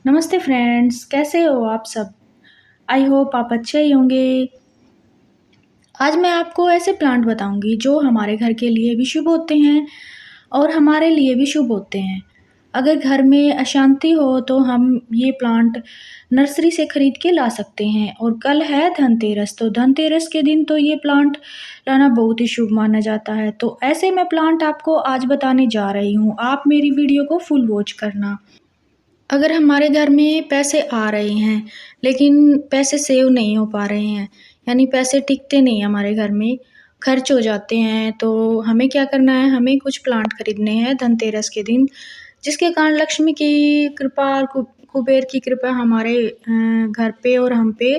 नमस्ते फ्रेंड्स, कैसे हो आप सब? आई होप आप अच्छे ही होंगे। आज मैं आपको ऐसे प्लांट बताऊंगी जो हमारे घर के लिए भी शुभ होते हैं और हमारे लिए भी शुभ होते हैं। अगर घर में अशांति हो तो हम ये प्लांट नर्सरी से खरीद के ला सकते हैं। और कल है धनतेरस, तो धनतेरस के दिन तो ये प्लांट लाना बहुत ही शुभ माना जाता है। तो ऐसे मैं प्लांट आपको आज बताने जा रही हूँ। आप मेरी वीडियो को फुल वॉच करना। अगर हमारे घर में पैसे आ रहे हैं लेकिन पैसे सेव नहीं हो पा रहे हैं, यानी पैसे टिकते नहीं हमारे घर में, खर्च हो जाते हैं, तो हमें क्या करना है, हमें कुछ प्लांट खरीदने हैं धनतेरस के दिन, जिसके कारण लक्ष्मी की कृपा और कुबेर की कृपा हमारे घर पे और हम पे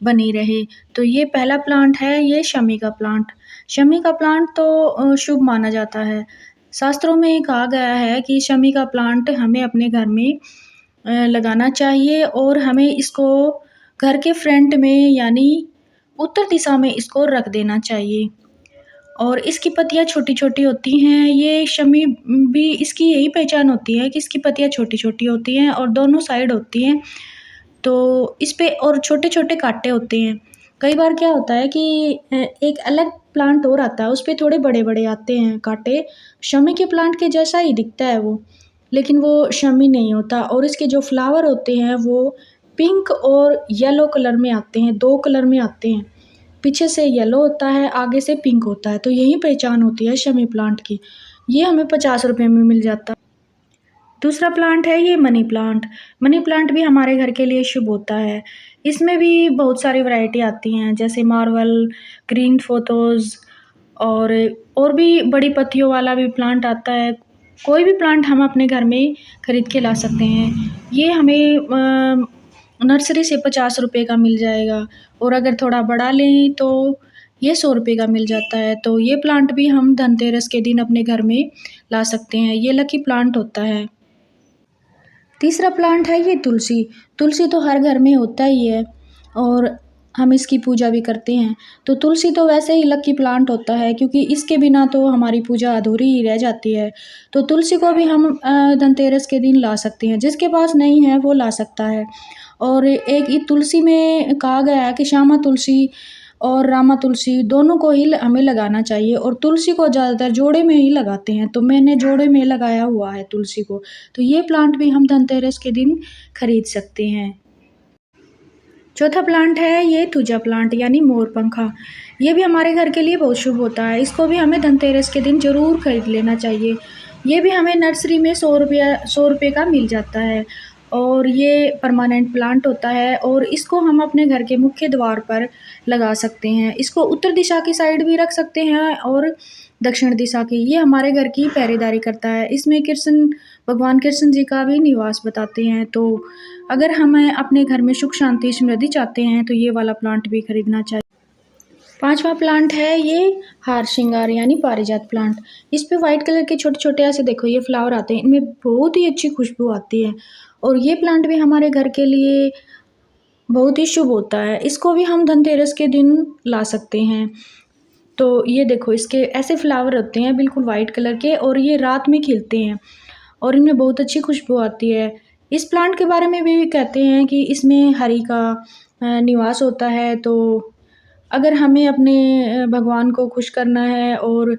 बनी रहे। तो ये पहला प्लांट है, ये शमी का प्लांट। शमी का प्लांट तो शुभ माना जाता है। शास्त्रों में कहा गया है कि शमी का प्लांट हमें अपने घर में लगाना चाहिए और हमें इसको घर के फ्रंट में यानी उत्तर दिशा में इसको रख देना चाहिए। और इसकी पत्तियाँ छोटी-छोटी होती हैं। ये शमी भी इसकी यही पहचान होती है कि इसकी पत्तियाँ छोटी-छोटी होती हैं और दोनों साइड होती हैं। तो इस पे और छोटे-छोटे काँटे होते हैं। कई बार क्या होता है कि एक अलग प्लांट और आता है, उस पे थोड़े बड़े-बड़े आते हैं काँटे। शमी के प्लांट के जैसा ही दिखता है वो, लेकिन वो शमी नहीं होता। और इसके जो फ्लावर होते हैं वो पिंक और येलो कलर में आते हैं, 2 कलर में आते हैं। पीछे से येलो होता है, आगे से पिंक होता है। तो यही पहचान होती है शमी प्लांट की। ये हमें 50 रुपए में मिल जाता है। दूसरा प्लांट है ये मनी प्लांट। मनी प्लांट भी हमारे घर के लिए शुभ होता है। इसमें भी बहुत सारी वैरायटी आती हैं, जैसे मार्वल, ग्रीन फोटोज़ और भी बड़ी पत्तियों वाला भी प्लांट आता है। कोई भी प्लांट हम अपने घर में खरीद के ला सकते हैं। ये हमें नर्सरी से 50 रुपए का मिल जाएगा और अगर थोड़ा बड़ा लें तो ये 100 रुपए का मिल जाता है। तो ये प्लांट भी हम धनतेरस के दिन अपने घर में ला सकते हैं। ये लकी प्लांट होता है। तीसरा प्लांट है ये तुलसी। तुलसी तो हर घर में होता ही है और हम इसकी पूजा भी करते हैं। तो तुलसी तो वैसे ही लकी प्लांट होता है, क्योंकि इसके बिना तो हमारी पूजा अधूरी ही रह जाती है। तो तुलसी को भी हम धनतेरस के दिन ला सकते हैं। जिसके पास नहीं है वो ला सकता है। और एक ये तुलसी में कहा गया है कि श्यामा तुलसी और रामा तुलसी दोनों को ही हमें लगाना चाहिए। और तुलसी को ज़्यादातर जोड़े में ही लगाते हैं, तो मैंने जोड़े में लगाया हुआ है तुलसी को। तो ये प्लांट भी हम धनतेरस के दिन खरीद सकते हैं। चौथा प्लांट है ये थूजा प्लांट यानी मोरपंखा। ये भी हमारे घर के लिए बहुत शुभ होता है। इसको भी हमें धनतेरस के दिन ज़रूर खरीद लेना चाहिए। ये भी हमें नर्सरी में 100 रुपये का मिल जाता है और ये परमानेंट प्लांट होता है और इसको हम अपने घर के मुख्य द्वार पर लगा सकते हैं। इसको उत्तर दिशा की साइड भी रख सकते हैं और दक्षिण दिशा की। ये हमारे घर की पहरेदारी करता है। इसमें भगवान कृष्ण जी का भी निवास बताते हैं। तो अगर हमें अपने घर में सुख शांति समृद्धि चाहते हैं तो ये वाला प्लांट भी खरीदना चाहिए। पांचवा प्लांट है ये हार श्रृंगार यानी पारिजात प्लांट। इस पे वाइट कलर के छोटे छोटे ऐसे देखो ये फ्लावर आते हैं, इनमें बहुत ही अच्छी खुशबू आती है और ये प्लांट भी हमारे घर के लिए बहुत ही शुभ होता है। इसको भी हम धनतेरस के दिन ला सकते हैं। तो ये देखो इसके ऐसे फ्लावर होते हैं बिल्कुल वाइट कलर के और ये रात में खिलते हैं और इनमें बहुत अच्छी खुशबू आती है। इस प्लांट के बारे में भी कहते हैं कि इसमें हरि का निवास होता है। तो अगर हमें अपने भगवान को खुश करना है और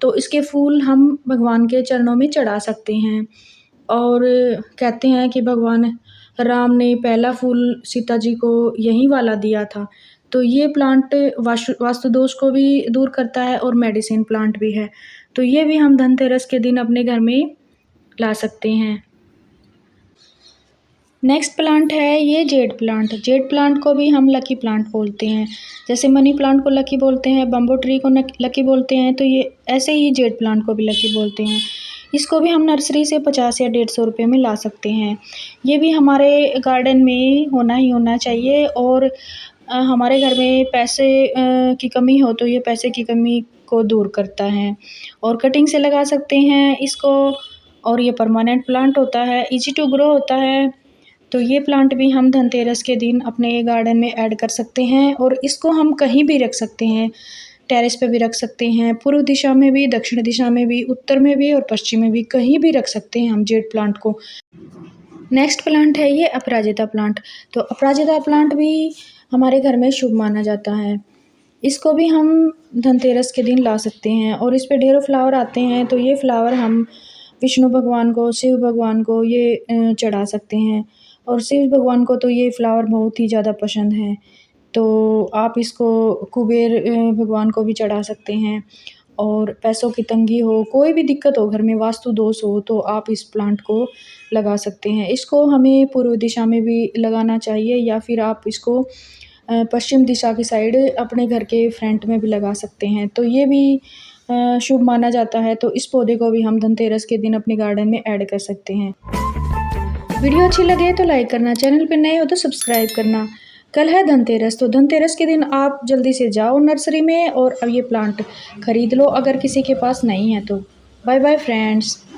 तो इसके फूल हम भगवान के चरणों में चढ़ा सकते हैं। और कहते हैं कि भगवान राम ने पहला फूल सीता जी को यही वाला दिया था। तो ये प्लांट वास्तु दोष को भी दूर करता है और मेडिसिन प्लांट भी है। तो ये भी हम धनतेरस के दिन अपने घर में ला सकते हैं। नेक्स्ट प्लांट है ये जेड प्लांट। जेड प्लांट को भी हम लकी प्लांट बोलते हैं। जैसे मनी प्लांट को लकी बोलते हैं, बम्बो ट्री को लकी बोलते हैं, तो ये ऐसे ही जेड प्लांट को भी लकी बोलते हैं। इसको भी हम नर्सरी से 50 या 150 रुपये में ला सकते हैं। ये भी हमारे गार्डन में होना ही होना चाहिए। और हमारे घर में पैसे की कमी हो तो ये पैसे की कमी को दूर करता है और कटिंग से लगा सकते हैं इसको। और ये परमानेंट प्लांट होता है, इजी टू ग्रो होता है। तो ये प्लांट भी हम धनतेरस के दिन अपने गार्डन में ऐड कर सकते हैं और इसको हम कहीं भी रख सकते हैं। टेरेस पे भी रख सकते हैं, पूर्व दिशा में भी, दक्षिण दिशा में भी, उत्तर में भी और पश्चिम में भी, कहीं भी रख सकते हैं हम जेड प्लांट को। नेक्स्ट प्लांट है ये अपराजिता प्लांट। तो अपराजिता प्लांट भी हमारे घर में शुभ माना जाता है। इसको भी हम धनतेरस के दिन ला सकते हैं और इस पे ढेरों फ्लावर आते हैं। तो ये फ्लावर हम विष्णु भगवान को, शिव भगवान को ये चढ़ा सकते हैं और शिव भगवान को तो ये फ्लावर बहुत ही ज़्यादा पसंद है। तो आप इसको कुबेर भगवान को भी चढ़ा सकते हैं। और पैसों की तंगी हो, कोई भी दिक्कत हो घर में, वास्तु दोष हो, तो आप इस प्लांट को लगा सकते हैं। इसको हमें पूर्व दिशा में भी लगाना चाहिए या फिर आप इसको पश्चिम दिशा की साइड अपने घर के फ्रंट में भी लगा सकते हैं। तो ये भी शुभ माना जाता है। तो इस पौधे को भी हम धनतेरस के दिन अपने गार्डन में ऐड कर सकते हैं। वीडियो अच्छी लगे तो लाइक करना, चैनल पर नए हो तो सब्सक्राइब करना। कल है धनतेरस, तो धनतेरस के दिन आप जल्दी से जाओ नर्सरी में और अब ये प्लांट खरीद लो अगर किसी के पास नहीं है तो। Bye bye friends.